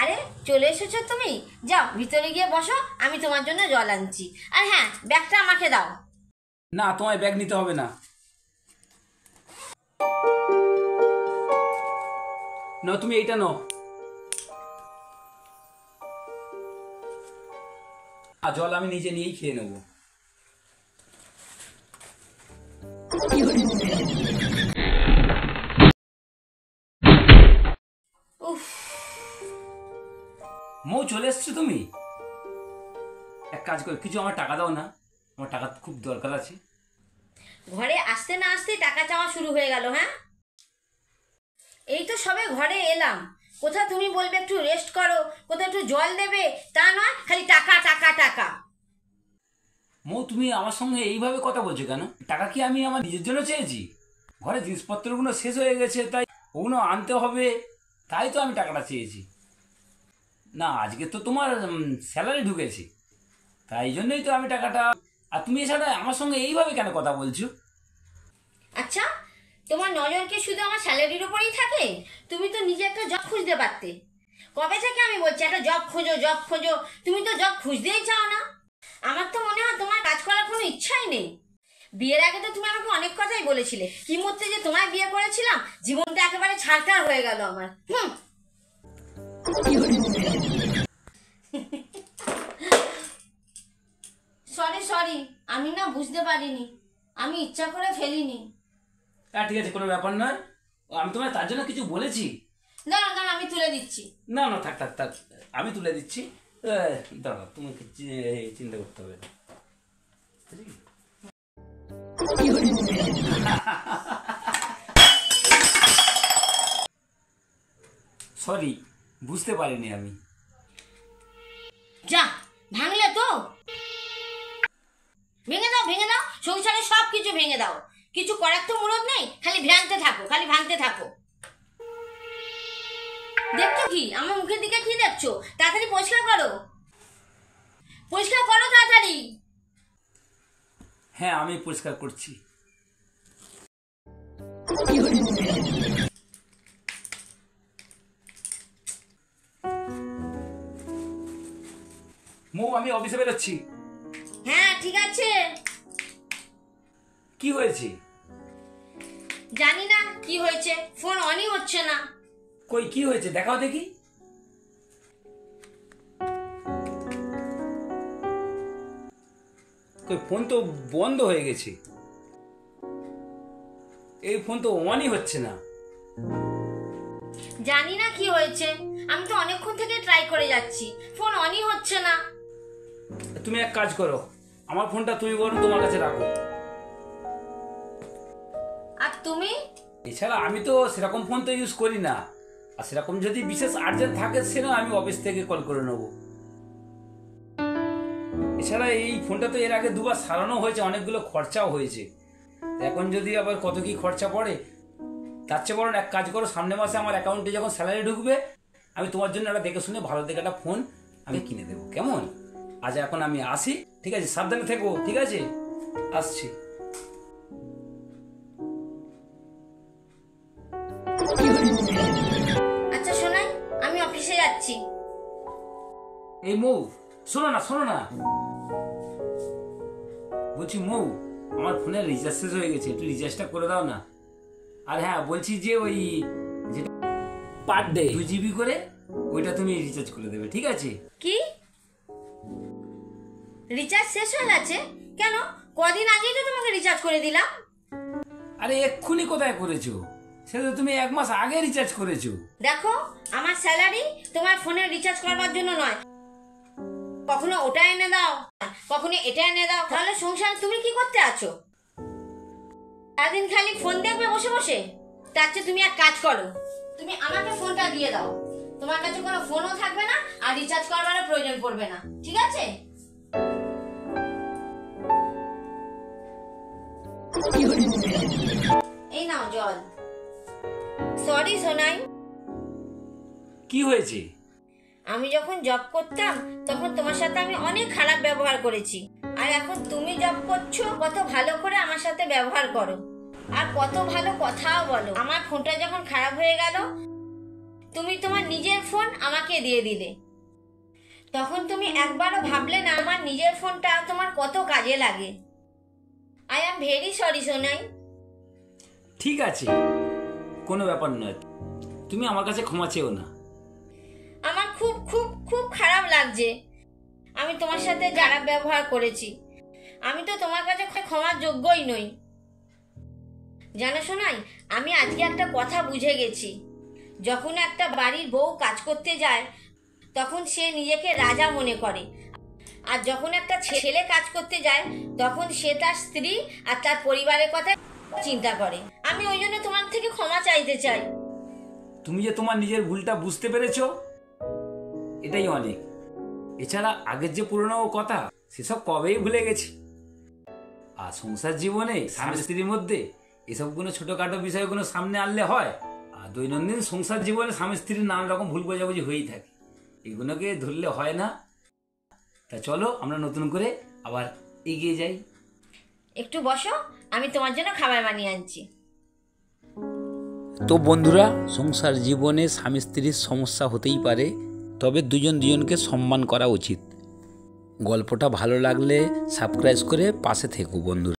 আরে চলে এসেছো তুমি, যাও ভিতরে গিয়ে বসো, আমি তোমার জন্য জল আনছি। আর হ্যাঁ, ব্যাগটা আমাকে দাও। না, তোমায় ব্যাগ নিতে হবে না। নাও, তুমি এইটা নাও। আর জল আমি নিজে নিয়েই খেয়ে নেব। উফ, মৌ চলে এসছো তুমি? এক কাজ করো, কিছু আমার টাকা দাও না, আমার টাকা খুব দরকার আছে। ঘরে আসতে না আসতে টাকা চাওয়া শুরু হয়ে গেল। হ্যাঁ, এই তো সবে ঘরে এলাম, কোথাও তুমি বলবে একটু রেস্ট করো, কোথাও একটু জল দেবে, তা নয় খালি টাকা টাকা টাকা। মৌ, তুমি আমার সঙ্গে এইভাবে কথা বলছো কেন? টাকা কি আমি আমার নিজের জন্য চেয়েছি? ঘরে জিনিসপত্রগুলো শেষ হয়ে গেছে, তাই ওগুলো আনতে হবে, তাই তো আমি টাকাটা চেয়েছি। না, আজকে তো তোমার স্যালারি ঢুকেছে, তাই জন্যই তো আমি টাকাটা। আর তুমি এছাড়া আমার সঙ্গে এইভাবে কেন কথা বলছো? আচ্ছা, তোমার নজর কি শুধু আমার স্যালারির উপরেই থাকে? তুমি তো নিজে একটা জব খুঁজতে পারতে। কবে থেকে আমি বলছি একটা জব খোঁজো, জব খোঁজো, তুমি তো জব খুঁজতেই চাও না। আমার তো মনে হয় তোমার কাজ করার কোনো ইচ্ছাই নেই। বিয়ের আগে তো তুমি আমাকে অনেক কথাই বলেছিলে, কি মধ্যে যে তোমায় বিয়ে করেছিলাম, জীবনটা একেবারে ছাড়খাড় হয়ে গেল আমার। সরি সরি, আমি না বুঝতে পারিনি, আমি ইচ্ছা করে ফেলিনি। ঠিক আছে, কোনো ব্যাপার নয়। আমি তোমায় তার জন্য কিছু বলেছি? না না, আমি তুলে দিচ্ছি। না না, থাক থাক থাক, আমি তুলে দিচ্ছি। দাঁড়া, তোমাকে চিন্তা করতে হবে না। সরি, বুঝতে পারিনি আমি। যা, ভাঙলে তো ভেঙে দাও, ভেঙে দাও, সংসারে সব কিছু ভেঙে দাও। কিছু করার তো মুরদ নেই, খালি ভাঙতে থাকো, খালি ভাঙতে থাকো। দেখছো কি আমার মুখের দিকে? কি দেখছো? তাড়াতাড়ি পরিষ্কার করো, পরিষ্কার করো তাড়াতাড়ি। হ্যাঁ, আমি পরিষ্কার করছি। মৌ, আমি অফিসে বেরোচ্ছি। হ্যাঁ ঠিক আছে। কি হয়েছে? জানি না কি হয়েছে, ফোন অনই হচ্ছে না। কই, কি হয়েছে দেখাও দেখি। কই, ফোন তো বন্ধ হয়ে গেছে, এই ফোন তো অনই হচ্ছে না। জানি না কি হয়েছে, আমি তো অনেকক্ষণ থেকে ট্রাই করে যাচ্ছি, ফোন অনই হচ্ছে না। তুমি এক কাজ করো, আমার ফোনটা তুমি বরং তোমার কাছে রাখো। আর তুমি? এছাড়া আমি তো সেরকম ফোন তো ইউজ করি না, আর সেরকম যদি বিশেষ আর্জেন্ট থাকে সেটা আমি অফিস থেকে কল করে নেব। এছাড়া এই ফোনটা তো এর আগে দুবার সারানো হয়েছে, অনেকগুলো খরচাও হয়েছে। এখন যদি আবার কত কি খরচা পড়ে, তার চেয়ে বরং এক কাজ করো, সামনের মাসে আমার অ্যাকাউন্টে যখন স্যালারি ঢুকবে, আমি তোমার জন্য একটা দেখে শুনে ভালো দেখে একটা ফোন আমি কিনে দেবো, কেমন? আজ এখন আমি আসি, ঠিক আছে? সাবধানে থেকো, ঠিক আছে? আসছি। আচ্ছা শোনাই, আমি অফিসে যাচ্ছি। এই মৌ, শোনো না, শোনো না, বলছি মৌ, আমার ফোনের রিচার্জ শেষ হয়ে গেছে, একটু রিচার্জটা করে দাও না। আর হ্যাঁ, বলছি যে ওই যেটা পার ডে 2 GB করে, ওইটা তুমি রিচার্জ করে দেবে, ঠিক আছে? কি? রিচার্জ শেষ হয়ে গেছে? কেন, কদিন আগেই তো তোমাকে রিচার্জ করে দিলাম। আরে এক্ষুনি কোথায় করেছো? সেটা তো তুমি 1 মাস আগে রিচার্জ করেছো। দেখো, আমার স্যালারি তোমার ফোনে রিচার্জ করবার জন্য নয়। কখনো ওটা এনে দাও, কখনো এটা এনে দাও, তাহলে সংসার তুমি কি করতে আছো? সারাদিন খালি ফোন দেখবে বসে বসে। তার চেয়ে তুমি এক কাজ করো, তুমি আমাকে ফোনটা দিয়ে দাও, তোমার কাছে কোনো ফোনও থাকবে না, আর রিচার্জ করবারও প্রয়োজন পড়বে না, ঠিক আছে? এই নাও জল। সরি সোনাই। কি হয়েছে? আমি যখন জব করতাম তখন তোমার সাথে আমি অনেক খারাপ ব্যবহার করেছি, আর এখন তুমি জব করছো, কত ভালো করে আমার সাথে ব্যবহার করো, আর কত ভালো কথাও বলো। আমার ফোনটা যখন খারাপ হয়ে গেল তুমি তোমার নিজের ফোন আমাকে দিয়ে দিলে। তখন তুমি একবারও ভাবলে না আমার নিজের ফোনটা তোমার কত কাজে লাগে। I am very sorry Sonai. ঠিক আছে, কোনো ব্যাপার নয়, তুমি আমার কাছে ক্ষমা চেও না। আমার খুব খুব খুব খারাপ লাগছে আমি তোমার সাথে খারাপ ব্যবহার করেছি। আমি তো তোমার কাছে ক্ষমার যোগ্যই নই। জানো শোনাই, আমি আজকে একটা কথা বুঝে গেছি। যখন একটা বাড়ির বউ কাজ করতে যায় তখন সে নিজেকে রাজা মনে করে, আর যখন একটা ছেলে কাজ করতে যায় তখন সে তার স্ত্রী আর তার পরিবারের কথা চিন্তা করে। আমি ওই জন্য তোমার থেকে ক্ষমা চাইতে চাই। তুমি যে তোমার নিজের ভুলটা বুঝতে পেরেছো, এটাই অনেক। এছাড়া আগের যে পুরনো কথা সেসব কবেই ভুলে গেছি। আর সংসার জীবনে স্বামী স্ত্রীর মধ্যে এসবগুলো ছোটখাটো বিষয়গুলো সামনে আনলে হয়। আর দৈনন্দিন সংসার জীবনে স্বামী স্ত্রীর নানা রকম ভুল বোঝাবুঝি হয়েই থাকে, এগুলোকে ধরলে হয় না। তা চলো আমরা নতুন করে আবার এগিয়ে যাই। একটু বসো, আমি তোমার জন্য খাবার বানিয়ে আনছি। তো বন্ধুরা, সংসার জীবনে স্বামী স্ত্রীর সমস্যা হতেই পারে, তবে দুজন দুজনকে সম্মান করা উচিত। গল্পটা ভালো লাগলে সাবস্ক্রাইব করে পাশে থেকো বন্ধুরা।